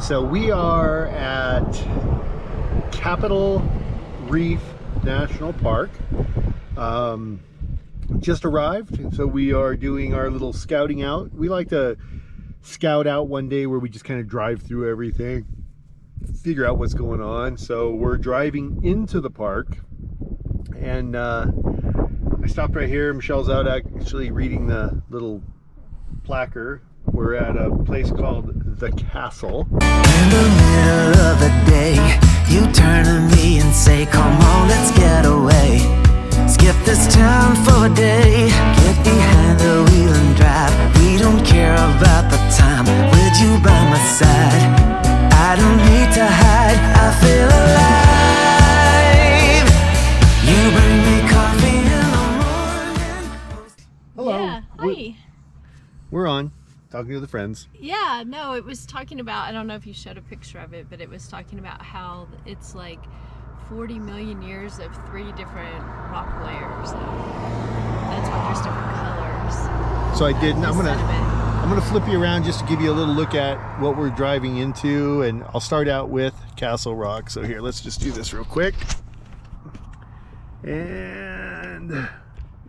So we are at Reef National Park. Just arrived, so we are doing our little scouting out. We like to scout out one day where we just kind of drive through everything, figure out what's going on. So we're driving into the park, and I stopped right here. Michelle's out actually reading the little placard. We're at a place called The Castle. In the middle of the day, you turn to me and say, come on, let's get away. Skip this town for a day. Get behind the wheel and drive. We don't care about the time with you by my side. I don't need to hide, I feel alive. You bring me coffee in the morning. Hello. Yeah, hi. We're on. Talking to the friends. Yeah, no, it was talking about, I don't know if you showed a picture of it, but it was talking about how it's like 40 million years of 3 different rock layers. That's why there's different colors. So I did, and I'm gonna flip you around just to give you a little look at what we're driving into, and I'll start out with Castle Rock. So here, let's just do this real quick. And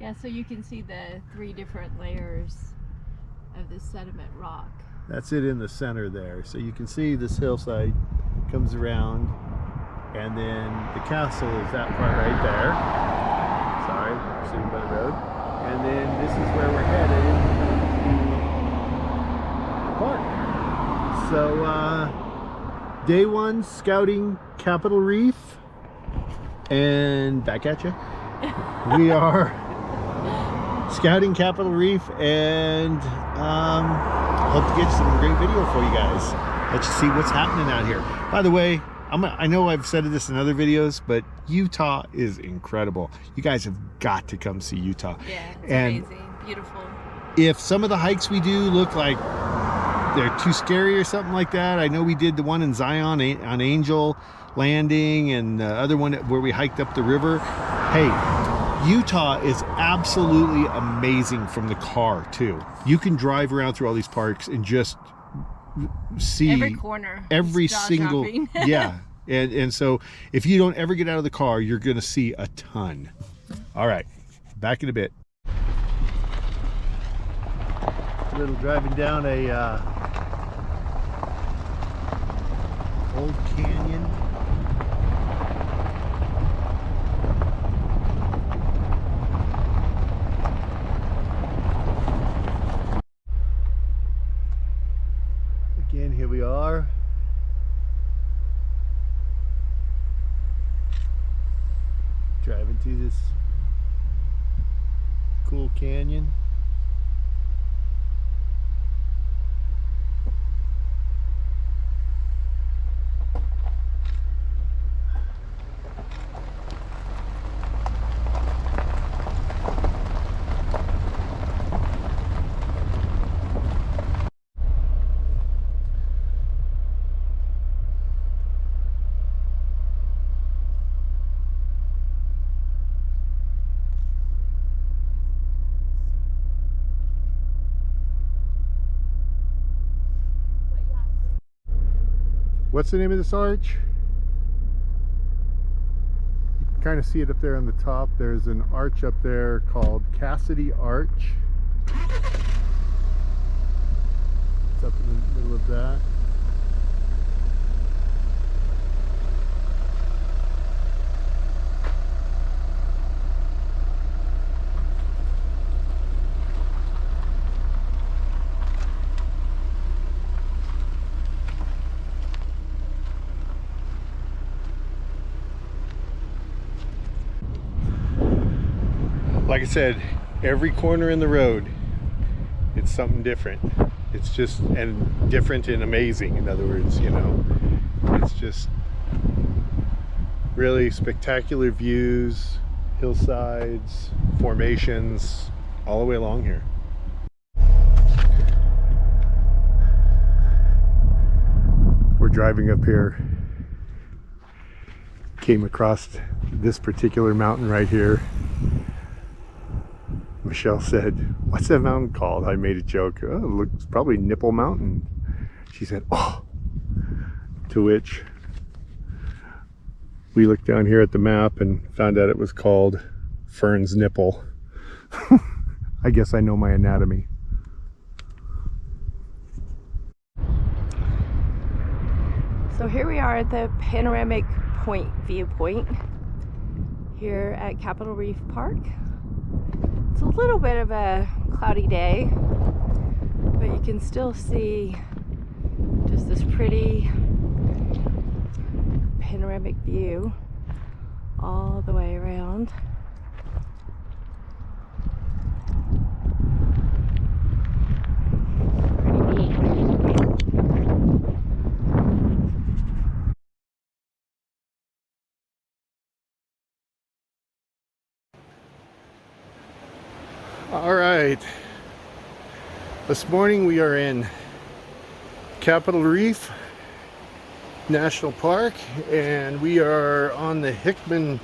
yeah, so you can see the 3 different layers of the sediment rock. that's it in the center there. So you can see this hillside comes around, and then the castle is that part right there. Sorry, we're sitting by the road. And then this is where we're headed, the park. So day 1 scouting Capitol Reef, and back at you. We are scouting Capitol Reef, and hope to get some great video for you guys. Let you see what's happening out here. By the way, I know I've said this in other videos, but Utah is incredible. You guys have got to come see Utah. Yeah, it's and amazing, beautiful. If some of the hikes we do look like they're too scary or something like that, I know we did the one in Zion on Angel Landing, and the other one where we hiked up the river. Hey, Utah is absolutely amazing from the car too. You can drive around through all these parks and just see every corner, every single yeah. And so if you don't ever get out of the car, you're gonna see a ton. All right, back in a bit. A little driving down a old canyon. Again, here we are. Driving through this cool canyon. What's the name of this arch? You can kind of see it up there on the top. There's an arch up there called Cassidy Arch. It's up in the middle of that. Like I said, every corner in the road, it's something different. It's just, and different and amazing, in other words, you know. It's just really spectacular views, hillsides, formations, all the way along here. We're driving up here, came across this particular mountain right here. Michelle said, "What's that mountain called?" I made a joke. "Oh, it looks probably Nipple Mountain." She said, "Oh, to which we looked down here at the map and found out it was called Fern's Nipple. I guess I know my anatomy. So here we are at the panoramic point viewpoint here at Capitol Reef Park. It's a little bit of a cloudy day, but you can still see just this pretty panoramic view all the way around. Pretty neat. All right, this morning we are in Capitol Reef National Park, and we are on the Hickman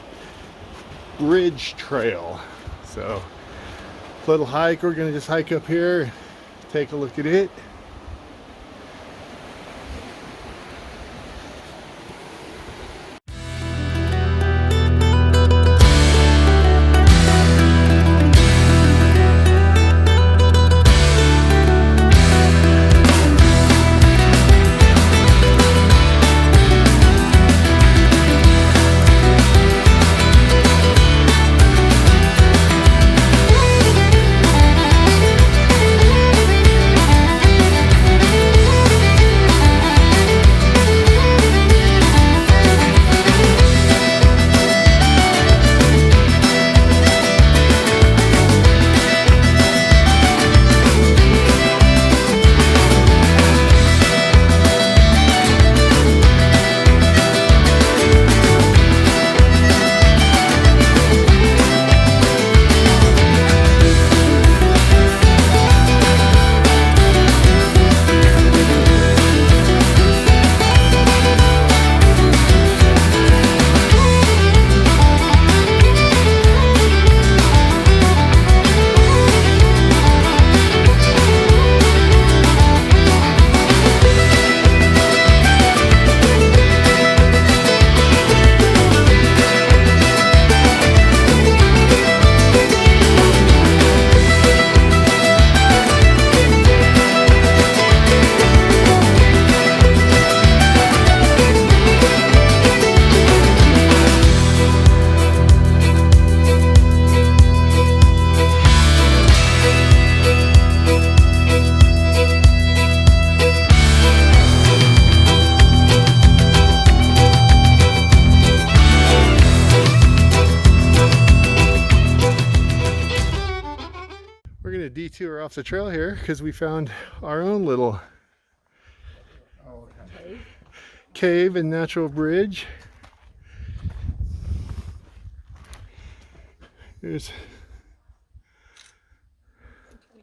Bridge trail. So, little hike. We're gonna just hike up here, take a look at it. Detour off the trail here because we found our own little cave and natural bridge. Here's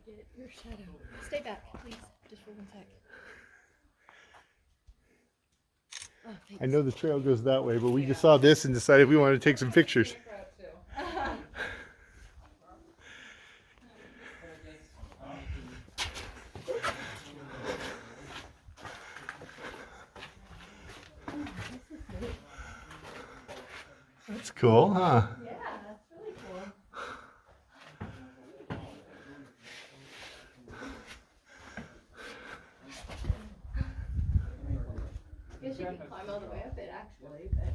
Get your shadow. Stay back, please, just for 1 sec. Oh, thanks. I know the trail goes that way, but we just saw this and decided we wanted to take some pictures. That's cool, huh? Yeah, that's really cool. I guess you could climb all the way up it actually, but...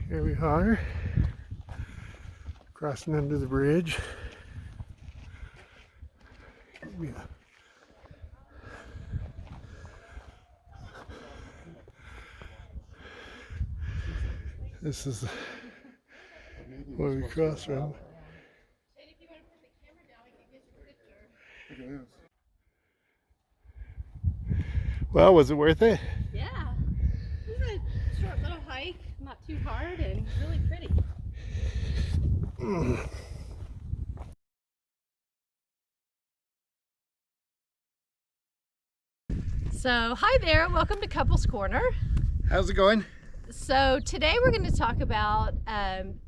Here we are, crossing under the bridge. Yeah. This is where we cross from. Well, was it worth it? Yeah. It was a short little hike, not too hard, and really pretty. So, hi there, welcome to Couples Corner. How's it going? So today we're going to talk about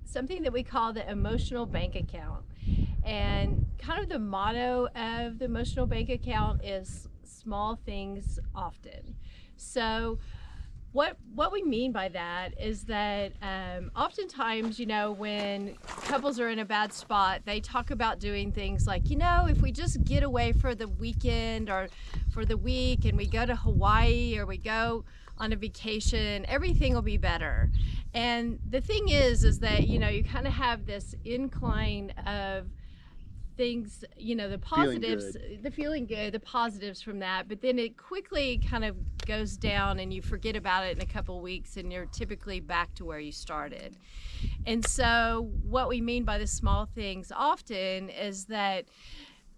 something that we call the emotional bank account. And kind of the motto of the emotional bank account is small things often. So what we mean by that is that oftentimes, you know, when couples are in a bad spot, they talk about doing things like, you know, if we just get away for the weekend or for the week and we go to Hawaii or we go on a vacation, everything will be better. And the thing is that, you know, you kind of have this incline of things, you know, the positives, the feeling good, the positives from that, but then it quickly kind of goes down and you forget about it in a couple weeks and you're typically back to where you started. And so what we mean by the small things often is that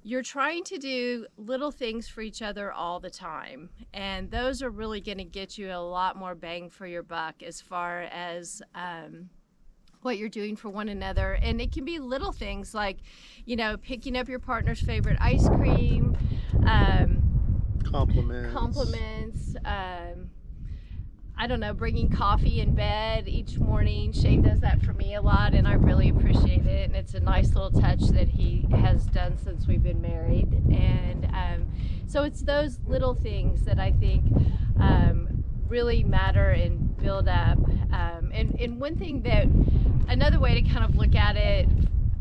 you're trying to do little things for each other all the time. And those are really going to get you a lot more bang for your buck as far as what you're doing for one another. And it can be little things like, you know, picking up your partner's favorite ice cream, compliments, I don't know, bringing coffee in bed each morning. Shane does that for me a lot, and I really appreciate it. And it's a nice little touch that he has done since we've been married. And so it's those little things that I think really matter and build up. And one thing that, another way to kind of look at it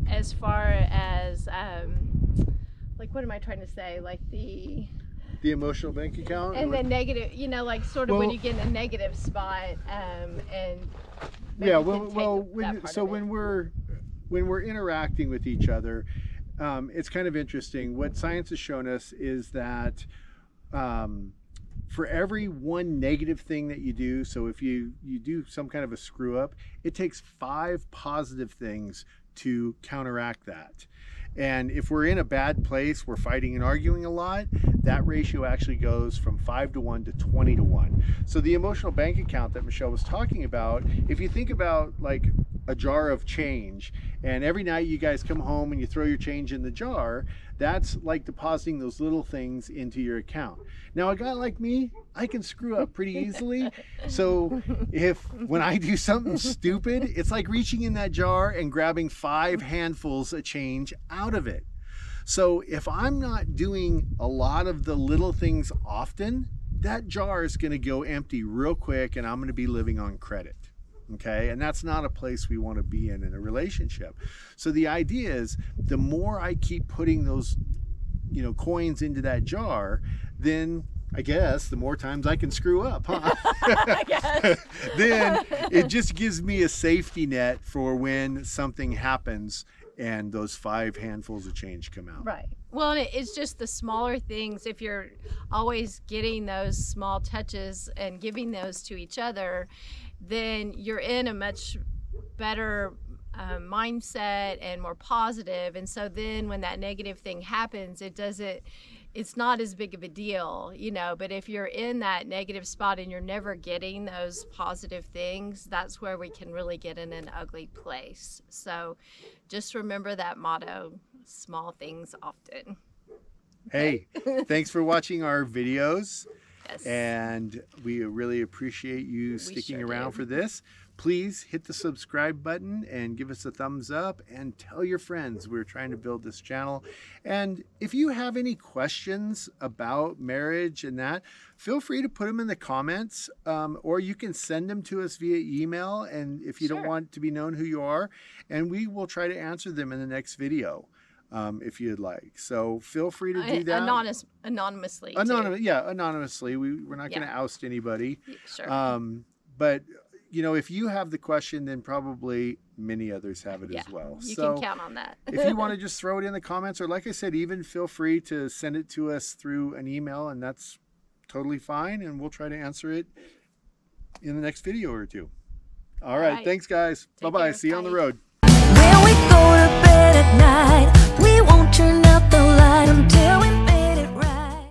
as far as, like, what am I trying to say? Like the emotional bank account and the negative, you know, like sort of when you get in a negative spot, and yeah, when we're interacting with each other, it's kind of interesting. What science has shown us is that for every one negative thing that you do, so if you do some kind of a screw up, it takes 5 positive things to counteract that. And if we're in a bad place, we're fighting and arguing a lot, that ratio actually goes from 5 to 1 to 20 to 1. So the emotional bank account that Michelle was talking about, if you think about like a jar of change, and every night you guys come home and you throw your change in the jar, that's like depositing those little things into your account. Now, a guy like me, I can screw up pretty easily. So when I do something stupid, it's like reaching in that jar and grabbing 5 handfuls of change out of it. So if I'm not doing a lot of the little things often, that jar is going to go empty real quick and I'm going to be living on credit. Okay, and that's not a place we want to be in a relationship. So the idea is, the more I keep putting those, you know, coins into that jar, then I guess the more times I can screw up, huh? I guess. Then it just gives me a safety net for when something happens and those 5 handfuls of change come out. Right. Well, and it's just the smaller things. If you're always getting those small touches and giving those to each other, then you're in a much better mindset and more positive. And so then when that negative thing happens, it's not as big of a deal, you know. But if you're in that negative spot and you're never getting those positive things, that's where we can really get in an ugly place. So just remember that motto, small things often. Hey, thanks for watching our videos. Yes. And we really appreciate you sticking around for this. Please hit the subscribe button and give us a thumbs up and tell your friends. We're trying to build this channel. And if you have any questions about marriage and that, feel free to put them in the comments, or you can send them to us via email. And if you don't want to be known who you are, and we will try to answer them in the next video. If you'd like. So feel free to do that. Anonymously. Yeah, anonymously. We're not going to oust anybody. Sure. But, you know, if you have the question, then probably many others have it as well. You So can count on that. if you want to just throw it in the comments, or like I said, even feel free to send it to us through an email, and that's totally fine, and we'll try to answer it in the next video or two. All right. Thanks, guys. Take Bye-bye. care. See you on the Bye. road.